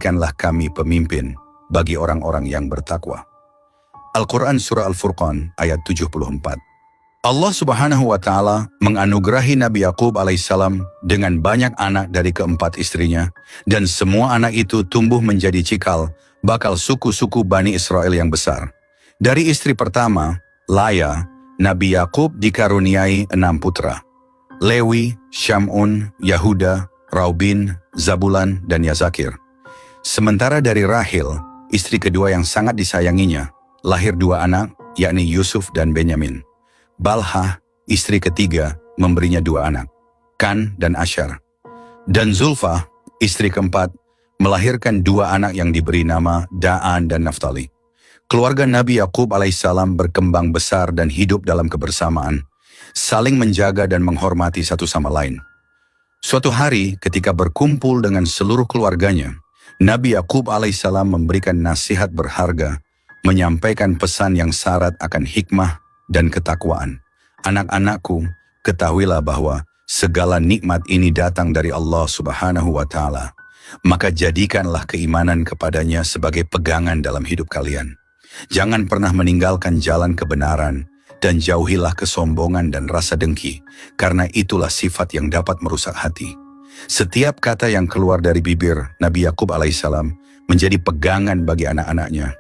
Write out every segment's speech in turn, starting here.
jadikanlah kami pemimpin bagi orang-orang yang bertakwa. Al-Quran Surah Al-Furqan ayat 74. Allah Subhanahu wa Ta'ala menganugerahi Nabi Yakub alaihissalam dengan banyak anak dari keempat istrinya, dan semua anak itu tumbuh menjadi cikal bakal suku-suku Bani Israel yang besar. Dari istri pertama, Laya, Nabi Yakub dikaruniai 6 putra: Lewi, Syamun, Yahuda, Raubin, Zabulan, dan Yazakir. Sementara dari Rahil, istri kedua yang sangat disayanginya, lahir 2 anak, yakni Yusuf dan Benyamin. Balha, istri ketiga, memberinya 2 anak, Kan dan Asyar. Dan Zulfa, istri keempat, melahirkan 2 anak yang diberi nama Da'an dan Naftali. Keluarga Nabi Yakub alaihissalam berkembang besar dan hidup dalam kebersamaan, saling menjaga dan menghormati satu sama lain. Suatu hari ketika berkumpul dengan seluruh keluarganya, Nabi Yakub alaihissalam memberikan nasihat berharga, menyampaikan pesan yang syarat akan hikmah dan ketakwaan. Anak-anakku, ketahuilah bahwa segala nikmat ini datang dari Allah Subhanahu wa Ta'ala. Maka jadikanlah keimanan kepadanya sebagai pegangan dalam hidup kalian. Jangan pernah meninggalkan jalan kebenaran, dan jauhilah kesombongan dan rasa dengki, karena itulah sifat yang dapat merusak hati. Setiap kata yang keluar dari bibir Nabi Yakub alaihissalam menjadi pegangan bagi anak-anaknya.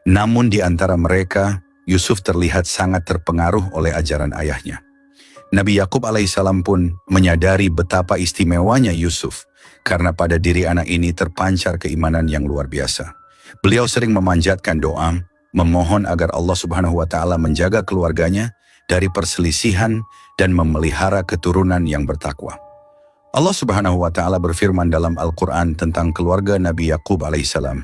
Namun di antara mereka, Yusuf terlihat sangat terpengaruh oleh ajaran ayahnya. Nabi Yakub alaihissalam pun menyadari betapa istimewanya Yusuf, karena pada diri anak ini terpancar keimanan yang luar biasa. Beliau sering memanjatkan doa, memohon agar Allah Subhanahu wa Ta'ala menjaga keluarganya dari perselisihan dan memelihara keturunan yang bertakwa. Allah Subhanahu wa Ta'ala berfirman dalam Al-Quran tentang keluarga Nabi Yakub alaihissalam.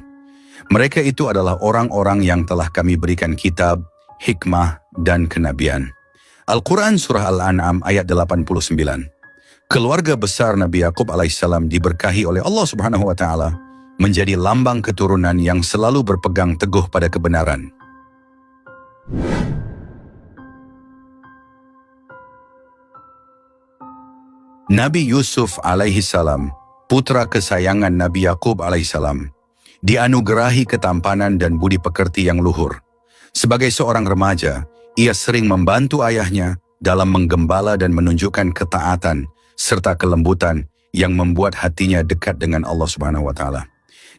Mereka itu adalah orang-orang yang telah kami berikan kitab, hikmah, dan kenabian. Al-Quran Surah Al-An'am ayat 89. Keluarga besar Nabi Yakub alaihissalam diberkahi oleh Allah Subhanahu wa Ta'ala, menjadi lambang keturunan yang selalu berpegang teguh pada kebenaran. Nabi Yusuf alaihissalam, putra kesayangan Nabi Yakub alaihissalam, dianugerahi ketampanan dan budi pekerti yang luhur. Sebagai seorang remaja, ia sering membantu ayahnya dalam menggembala dan menunjukkan ketaatan serta kelembutan yang membuat hatinya dekat dengan Allah Subhanahu wa Ta'ala.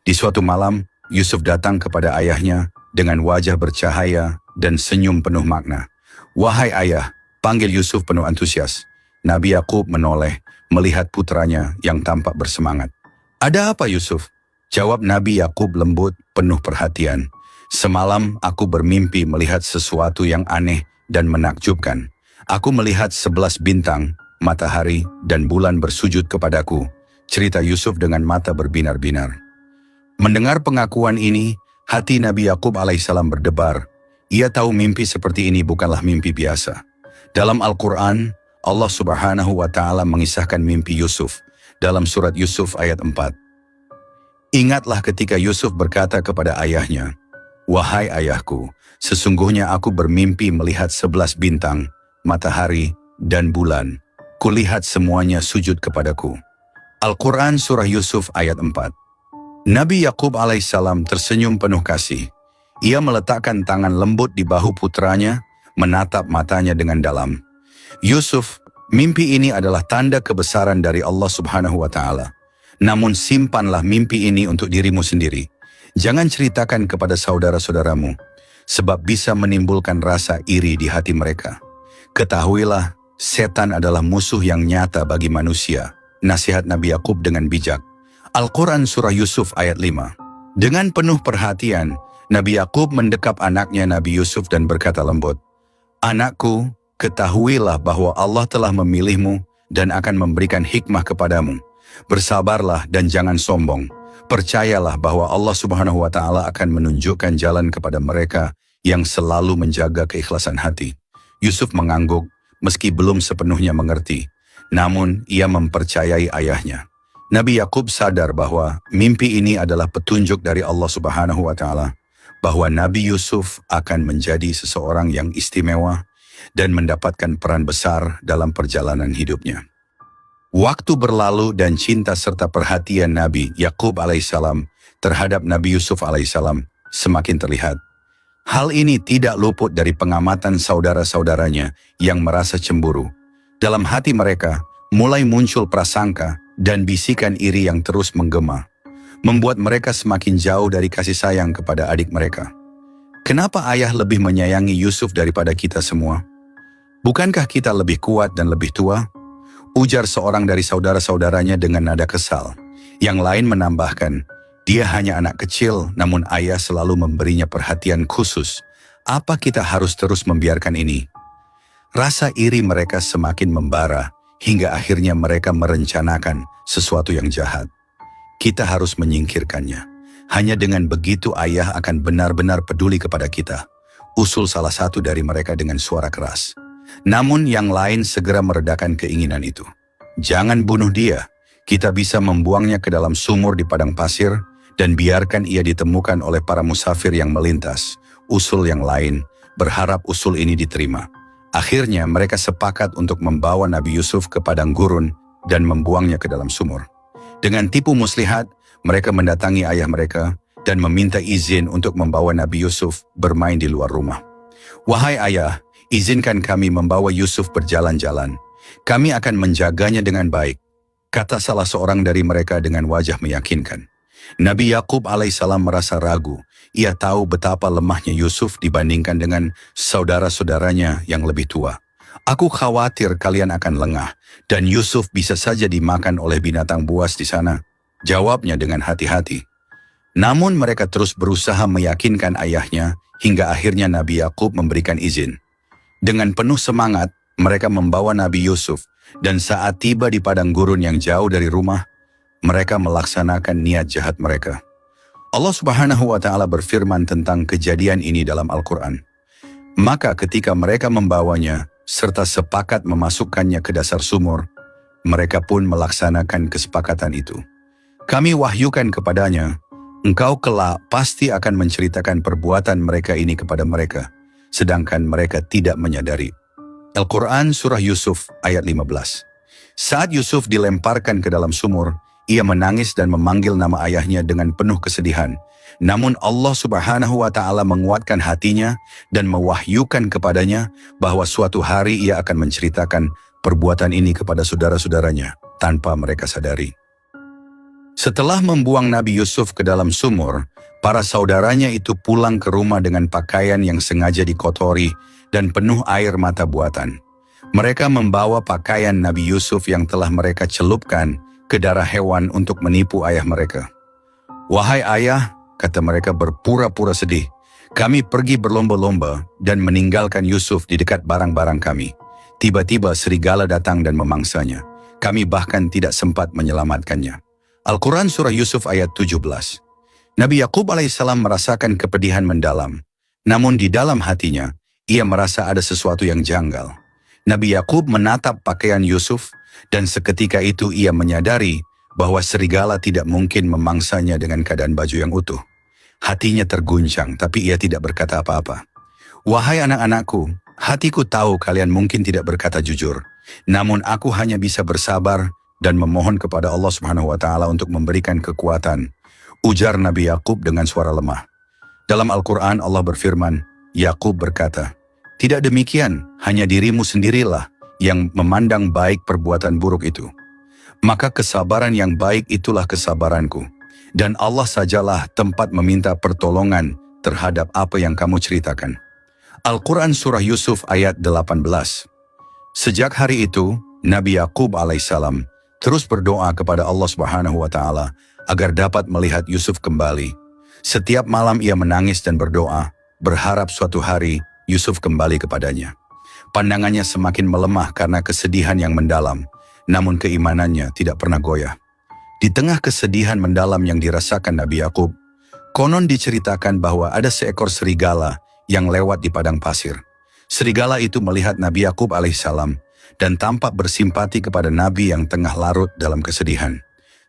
Di suatu malam, Yusuf datang kepada ayahnya dengan wajah bercahaya dan senyum penuh makna. "Wahai ayah," panggil Yusuf penuh antusias. Nabi Yakub menoleh melihat putranya yang tampak bersemangat. "Ada apa, Yusuf?" Jawab Nabi Yakub lembut penuh perhatian. "Semalam aku bermimpi melihat sesuatu yang aneh dan menakjubkan. Aku melihat 11 bintang, matahari, dan bulan bersujud kepadaku." Cerita Yusuf dengan mata berbinar-binar. Mendengar pengakuan ini, hati Nabi Yakub alaihissalam berdebar. Ia tahu mimpi seperti ini bukanlah mimpi biasa. Dalam Al-Quran, Allah Subhanahu wa Ta'ala mengisahkan mimpi Yusuf dalam surat Yusuf ayat 4. "Ingatlah ketika Yusuf berkata kepada ayahnya, 'Wahai ayahku, sesungguhnya aku bermimpi melihat 11 bintang, matahari, dan bulan. Kulihat semuanya sujud kepadaku.'" Al-Quran Surah Yusuf ayat 4. Nabi Yakub alaihissalam tersenyum penuh kasih. Ia meletakkan tangan lembut di bahu putranya, menatap matanya dengan dalam. "Yusuf, mimpi ini adalah tanda kebesaran dari Allah Subhanahu wa Ta'ala. Namun simpanlah mimpi ini untuk dirimu sendiri. Jangan ceritakan kepada saudara-saudaramu, sebab bisa menimbulkan rasa iri di hati mereka. Ketahuilah, setan adalah musuh yang nyata bagi manusia." Nasihat Nabi Yakub dengan bijak. Al-Quran Surah Yusuf ayat 5. Dengan penuh perhatian, Nabi Yakub mendekap anaknya Nabi Yusuf dan berkata lembut, "Anakku, ketahuilah bahwa Allah telah memilihmu dan akan memberikan hikmah kepadamu. Bersabarlah dan jangan sombong. Percayalah bahwa Allah Subhanahu wa Ta'ala akan menunjukkan jalan kepada mereka yang selalu menjaga keikhlasan hati." Yusuf mengangguk meski belum sepenuhnya mengerti, namun ia mempercayai ayahnya. Nabi Yakub sadar bahwa mimpi ini adalah petunjuk dari Allah Subhanahu wa Ta'ala, bahwa Nabi Yusuf akan menjadi seseorang yang istimewa dan mendapatkan peran besar dalam perjalanan hidupnya. Waktu berlalu dan cinta serta perhatian Nabi Yakub alaihissalam terhadap Nabi Yusuf alaihissalam semakin terlihat. Hal ini tidak luput dari pengamatan saudara-saudaranya yang merasa cemburu. Dalam hati mereka mulai muncul prasangka dan bisikan iri yang terus menggema, membuat mereka semakin jauh dari kasih sayang kepada adik mereka. Kenapa ayah lebih menyayangi Yusuf daripada kita semua? Bukankah kita lebih kuat dan lebih tua? Ujar seorang dari saudara-saudaranya dengan nada kesal. Yang lain menambahkan, dia hanya anak kecil, namun ayah selalu memberinya perhatian khusus. Apa kita harus terus membiarkan ini? Rasa iri mereka semakin membara, hingga akhirnya mereka merencanakan sesuatu yang jahat. Kita harus menyingkirkannya. Hanya dengan begitu ayah akan benar-benar peduli kepada kita. Usul salah satu dari mereka dengan suara keras. Namun yang lain segera meredakan keinginan itu. Jangan bunuh dia. Kita bisa membuangnya ke dalam sumur di padang pasir dan biarkan ia ditemukan oleh para musafir yang melintas. Usul yang lain berharap usul ini diterima. Akhirnya mereka sepakat untuk membawa Nabi Yusuf ke padang gurun dan membuangnya ke dalam sumur. Dengan tipu muslihat, mereka mendatangi ayah mereka dan meminta izin untuk membawa Nabi Yusuf bermain di luar rumah. Wahai ayah, izinkan kami membawa Yusuf berjalan-jalan. Kami akan menjaganya dengan baik, kata salah seorang dari mereka dengan wajah meyakinkan. Nabi Yakub alaihissalam merasa ragu. Ia tahu betapa lemahnya Yusuf dibandingkan dengan saudara-saudaranya yang lebih tua. Aku khawatir kalian akan lengah, dan Yusuf bisa saja dimakan oleh binatang buas di sana. Jawabnya dengan hati-hati. Namun mereka terus berusaha meyakinkan ayahnya, hingga akhirnya Nabi Yakub memberikan izin. Dengan penuh semangat, mereka membawa Nabi Yusuf, dan saat tiba di padang gurun yang jauh dari rumah, mereka melaksanakan niat jahat mereka. Allah Subhanahu wa Ta'ala berfirman tentang kejadian ini dalam Al-Quran. Maka ketika mereka membawanya, serta sepakat memasukkannya ke dasar sumur, mereka pun melaksanakan kesepakatan itu. Kami wahyukan kepadanya, engkau kelak pasti akan menceritakan perbuatan mereka ini kepada mereka, sedangkan mereka tidak menyadari. Al-Quran Surah Yusuf ayat 15. Saat Yusuf dilemparkan ke dalam sumur, ia menangis dan memanggil nama ayahnya dengan penuh kesedihan. Namun Allah Subhanahu wa Ta'ala menguatkan hatinya dan mewahyukan kepadanya bahwa suatu hari ia akan menceritakan perbuatan ini kepada saudara-saudaranya tanpa mereka sadari. Setelah membuang Nabi Yusuf ke dalam sumur, para saudaranya itu pulang ke rumah dengan pakaian yang sengaja dikotori dan penuh air mata buatan. Mereka membawa pakaian Nabi Yusuf yang telah mereka celupkan ke darah hewan untuk menipu ayah mereka. Wahai ayah, kata mereka berpura-pura sedih, kami pergi berlomba-lomba dan meninggalkan Yusuf di dekat barang-barang kami. Tiba-tiba serigala datang dan memangsanya. Kami bahkan tidak sempat menyelamatkannya. Al-Quran Surah Yusuf ayat 17. Nabi Yakub alaihissalam merasakan kepedihan mendalam. Namun di dalam hatinya, ia merasa ada sesuatu yang janggal. Nabi Yakub menatap pakaian Yusuf, dan seketika itu ia menyadari bahwa serigala tidak mungkin memangsanya dengan keadaan baju yang utuh. Hatinya terguncang, tapi ia tidak berkata apa-apa. Wahai anak-anakku, hatiku tahu kalian mungkin tidak berkata jujur. Namun aku hanya bisa bersabar dan memohon kepada Allah Subhanahu wa Ta'ala untuk memberikan kekuatan, ujar Nabi Yakub dengan suara lemah. Dalam Al-Quran Allah berfirman, Yakub berkata, tidak demikian, hanya dirimu sendirilah yang memandang baik perbuatan buruk itu. Maka kesabaran yang baik itulah kesabaranku, dan Allah sajalah tempat meminta pertolongan terhadap apa yang kamu ceritakan. Al-Quran Surah Yusuf ayat 18. Sejak hari itu, Nabi Yakub alaihissalam terus berdoa kepada Allah Subhanahu wa Ta'ala agar dapat melihat Yusuf kembali. Setiap malam ia menangis dan berdoa, berharap suatu hari Yusuf kembali kepadanya. Pandangannya semakin melemah karena kesedihan yang mendalam, namun keimanannya tidak pernah goyah. Di tengah kesedihan mendalam yang dirasakan Nabi Yakub, konon diceritakan bahwa ada seekor serigala yang lewat di padang pasir. Serigala itu melihat Nabi Yakub alaihissalam dan tampak bersimpati kepada Nabi yang tengah larut dalam kesedihan.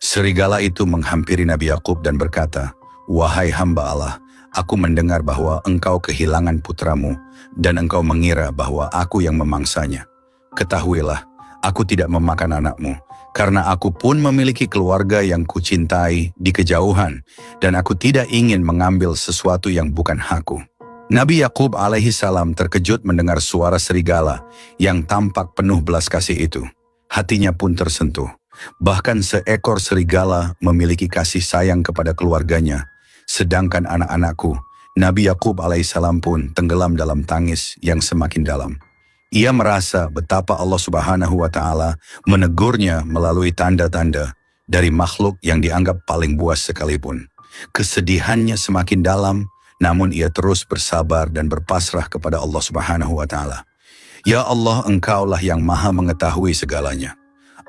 Serigala itu menghampiri Nabi Yakub dan berkata, wahai hamba Allah, aku mendengar bahwa engkau kehilangan putramu dan engkau mengira bahwa aku yang memangsanya. Ketahuilah, aku tidak memakan anakmu karena aku pun memiliki keluarga yang kucintai di kejauhan, dan aku tidak ingin mengambil sesuatu yang bukan hakku." Nabi Yakub alaihi salam terkejut mendengar suara serigala yang tampak penuh belas kasih itu. Hatinya pun tersentuh. Bahkan seekor serigala memiliki kasih sayang kepada keluarganya, sedangkan anak-anakku, Nabi Yakub alaihissalam pun tenggelam dalam tangis yang semakin dalam. Ia merasa betapa Allah Subhanahu wa Ta'ala menegurnya melalui tanda-tanda dari makhluk yang dianggap paling buas sekalipun. Kesedihannya semakin dalam, namun ia terus bersabar dan berpasrah kepada Allah Subhanahu wa Ta'ala. "Ya Allah, Engkaulah yang Maha mengetahui segalanya.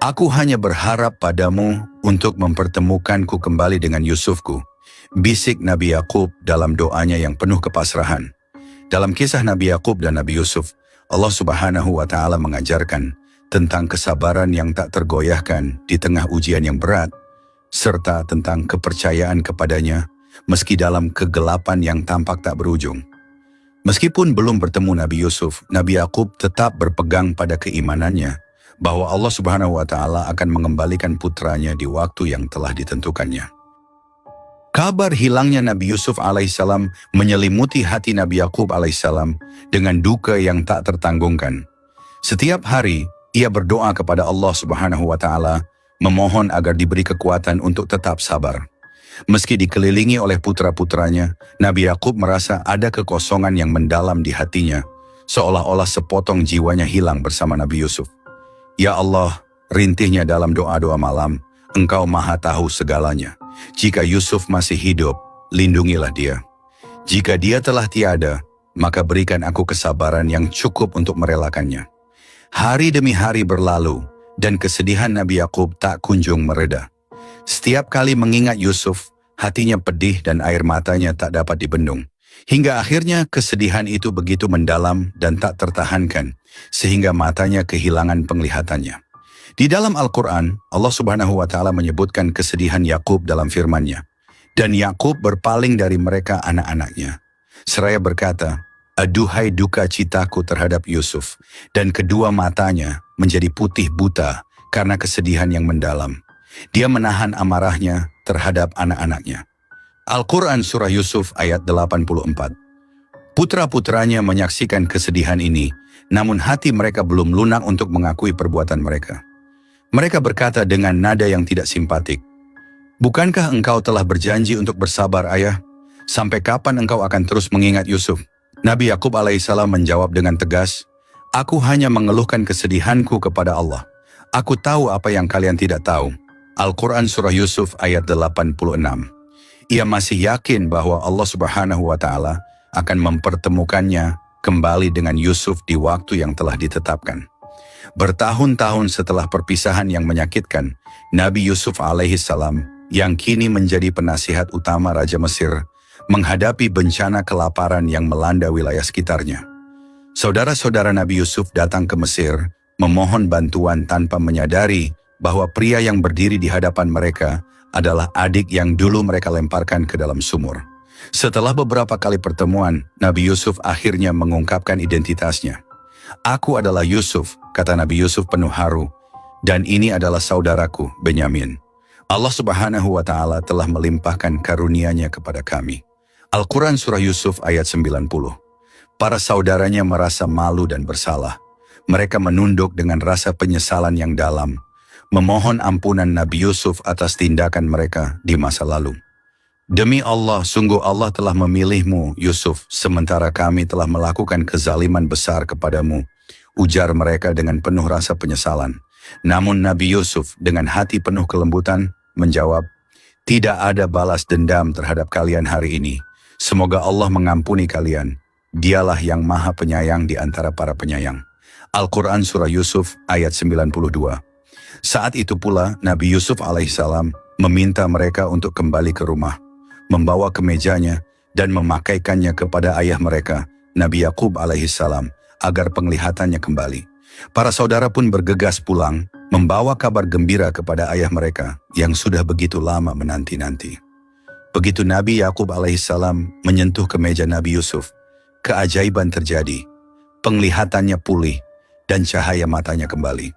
Aku hanya berharap padamu untuk mempertemukanku kembali dengan Yusufku," bisik Nabi Yakub dalam doanya yang penuh kepasrahan. Dalam kisah Nabi Yakub dan Nabi Yusuf, Allah Subhanahu wa Ta'ala mengajarkan tentang kesabaran yang tak tergoyahkan di tengah ujian yang berat, serta tentang kepercayaan kepadanya meski dalam kegelapan yang tampak tak berujung. Meskipun belum bertemu Nabi Yusuf, Nabi Yakub tetap berpegang pada keimanannya bahwa Allah Subhanahu wa Ta'ala akan mengembalikan putranya di waktu yang telah ditentukannya. Kabar hilangnya Nabi Yusuf alaihissalam menyelimuti hati Nabi Yakub alaihissalam dengan duka yang tak tertanggungkan. Setiap hari, ia berdoa kepada Allah Subhanahu wa Ta'ala, memohon agar diberi kekuatan untuk tetap sabar. Meski dikelilingi oleh putra-putranya, Nabi Yakub merasa ada kekosongan yang mendalam di hatinya, seolah-olah sepotong jiwanya hilang bersama Nabi Yusuf. "Ya Allah," rintihnya dalam doa-doa malam, "Engkau Maha tahu segalanya. Jika Yusuf masih hidup, lindungilah dia. Jika dia telah tiada, maka berikan aku kesabaran yang cukup untuk merelakannya." Hari demi hari berlalu, dan kesedihan Nabi Yakub tak kunjung mereda. Setiap kali mengingat Yusuf, hatinya pedih dan air matanya tak dapat dibendung. Hingga akhirnya kesedihan itu begitu mendalam dan tak tertahankan, sehingga matanya kehilangan penglihatannya. Di dalam Al-Quran, Allah Subhanahu wa Ta'ala menyebutkan kesedihan Yakub dalam firman-Nya. "Dan Yakub berpaling dari mereka anak-anaknya, seraya berkata, aduhai duka citaku terhadap Yusuf, dan kedua matanya menjadi putih buta karena kesedihan yang mendalam. Dia menahan amarahnya terhadap anak-anaknya." Al-Quran Surah Yusuf ayat 84. Putra-putranya menyaksikan kesedihan ini, namun hati mereka belum lunak untuk mengakui perbuatan mereka. Mereka berkata dengan nada yang tidak simpatik, "Bukankah engkau telah berjanji untuk bersabar, ayah? Sampai kapan engkau akan terus mengingat Yusuf?" Nabi Yakub alaihissalam menjawab dengan tegas, "Aku hanya mengeluhkan kesedihanku kepada Allah. Aku tahu apa yang kalian tidak tahu." Al-Quran Surah Yusuf ayat 86. Ia masih yakin bahwa Allah Subhanahu wa Ta'ala akan mempertemukannya kembali dengan Yusuf di waktu yang telah ditetapkan. Bertahun-tahun setelah perpisahan yang menyakitkan, Nabi Yusuf alaihissalam yang kini menjadi penasihat utama Raja Mesir menghadapi bencana kelaparan yang melanda wilayah sekitarnya. Saudara-saudara Nabi Yusuf datang ke Mesir memohon bantuan tanpa menyadari bahwa pria yang berdiri di hadapan mereka adalah adik yang dulu mereka lemparkan ke dalam sumur. Setelah beberapa kali pertemuan, Nabi Yusuf akhirnya mengungkapkan identitasnya. "Aku adalah Yusuf," kata Nabi Yusuf penuh haru, "dan ini adalah saudaraku, Benyamin. Allah Subhanahu wa Ta'ala telah melimpahkan karunia-Nya kepada kami." Al-Quran Surah Yusuf ayat 90. Para saudaranya merasa malu dan bersalah. Mereka menunduk dengan rasa penyesalan yang dalam, memohon ampunan Nabi Yusuf atas tindakan mereka di masa lalu. "Demi Allah, sungguh Allah telah memilihmu, Yusuf, sementara kami telah melakukan kezaliman besar kepadamu," ujar mereka dengan penuh rasa penyesalan. Namun Nabi Yusuf dengan hati penuh kelembutan menjawab, "Tidak ada balas dendam terhadap kalian hari ini. Semoga Allah mengampuni kalian. Dialah yang Maha Penyayang di antara para penyayang." Al-Quran Surah Yusuf ayat 92. Saat itu pula Nabi Yusuf alaihissalam meminta mereka untuk kembali ke rumah, membawa kemejanya dan memakaikannya kepada ayah mereka, Nabi Yakub alaihissalam, agar penglihatannya kembali. Para saudara pun bergegas pulang, membawa kabar gembira kepada ayah mereka yang sudah begitu lama menanti-nanti. Begitu Nabi Yakub alaihissalam menyentuh kemeja Nabi Yusuf, keajaiban terjadi. Penglihatannya pulih dan cahaya matanya kembali.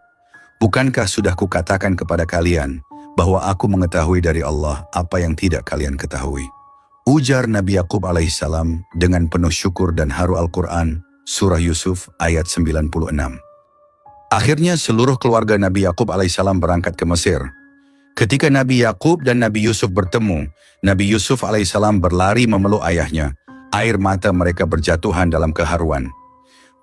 Bukankah sudah kukatakan kepada kalian bahwa aku mengetahui dari Allah apa yang tidak kalian ketahui? Ujar Nabi Yakub alaihissalam dengan penuh syukur dan haru Al-Quran, Surah Yusuf ayat 96. Akhirnya seluruh keluarga Nabi Yakub alaihissalam berangkat ke Mesir. Ketika Nabi Yakub dan Nabi Yusuf bertemu, Nabi Yusuf alaihissalam berlari memeluk ayahnya. Air mata mereka berjatuhan dalam keharuan.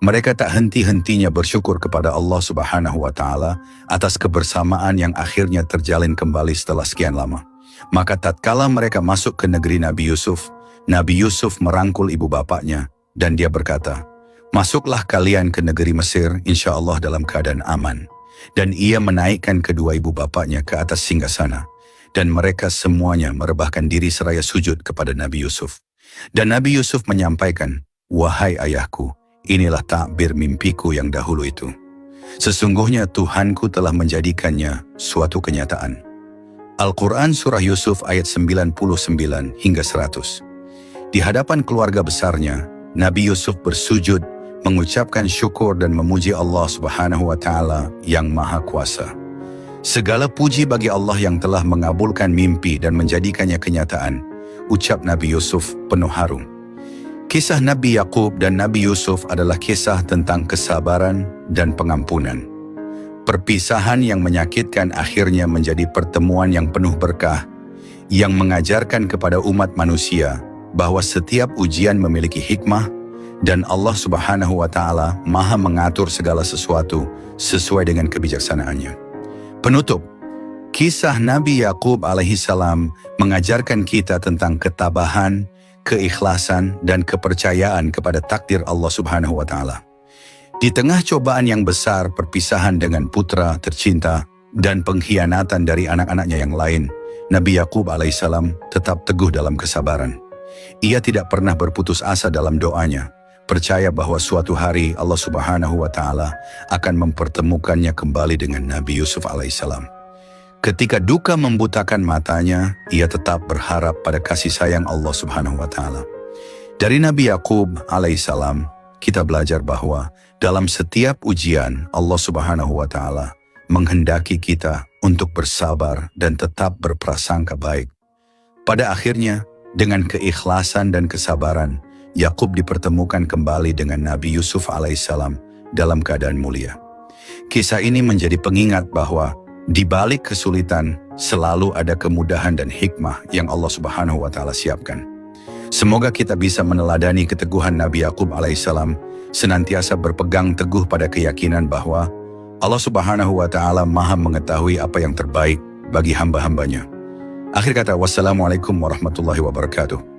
Mereka tak henti-hentinya bersyukur kepada Allah Subhanahu wa Ta'ala atas kebersamaan yang akhirnya terjalin kembali setelah sekian lama. Maka tatkala mereka masuk ke negeri Nabi Yusuf merangkul ibu bapaknya dan dia berkata, "Masuklah kalian ke negeri Mesir insya Allah dalam keadaan aman." Dan ia menaikkan kedua ibu bapaknya ke atas singgasana. Dan mereka semuanya merebahkan diri seraya sujud kepada Nabi Yusuf. Dan Nabi Yusuf menyampaikan, "Wahai ayahku, inilah takbir mimpiku yang dahulu itu. Sesungguhnya Tuhanku telah menjadikannya suatu kenyataan." Al-Quran Surah Yusuf ayat 99 hingga 100. Di hadapan keluarga besarnya, Nabi Yusuf bersujud, mengucapkan syukur dan memuji Allah Subhanahu wa Ta'ala yang Maha Kuasa. Segala puji bagi Allah yang telah mengabulkan mimpi dan menjadikannya kenyataan, ucap Nabi Yusuf penuh haru. Kisah Nabi Yakub dan Nabi Yusuf adalah kisah tentang kesabaran dan pengampunan. Perpisahan yang menyakitkan akhirnya menjadi pertemuan yang penuh berkah, yang mengajarkan kepada umat manusia bahwa setiap ujian memiliki hikmah, dan Allah Subhanahu wa Ta'ala Maha mengatur segala sesuatu sesuai dengan kebijaksanaannya. Penutup, kisah Nabi Yakub alaihissalam mengajarkan kita tentang ketabahan, keikhlasan, dan kepercayaan kepada takdir Allah Subhanahu wa Ta'ala. Di tengah cobaan yang besar, perpisahan dengan putra tercinta, dan pengkhianatan dari anak-anaknya yang lain, Nabi Yakub alaihissalam tetap teguh dalam kesabaran. Ia tidak pernah berputus asa dalam doanya, percaya bahwa suatu hari Allah Subhanahu wa Ta'ala akan mempertemukannya kembali dengan Nabi Yusuf alaihissalam. Ketika duka membutakan matanya, ia tetap berharap pada kasih sayang Allah Subhanahu wa Ta'ala. Dari Nabi Yakub alaihissalam, kita belajar bahwa dalam setiap ujian Allah Subhanahu wa Ta'ala menghendaki kita untuk bersabar dan tetap berprasangka baik. Pada akhirnya, dengan keikhlasan dan kesabaran, Yakub dipertemukan kembali dengan Nabi Yusuf alaihissalam dalam keadaan mulia. Kisah ini menjadi pengingat bahwa di balik kesulitan selalu ada kemudahan dan hikmah yang Allah Subhanahu wa Ta'ala siapkan. Semoga kita bisa meneladani keteguhan Nabi Yakub alaihissalam, senantiasa berpegang teguh pada keyakinan bahwa Allah Subhanahu wa Ta'ala Maha mengetahui apa yang terbaik bagi hamba-hambanya. Akhir kata, wassalamualaikum warahmatullahi wabarakatuh.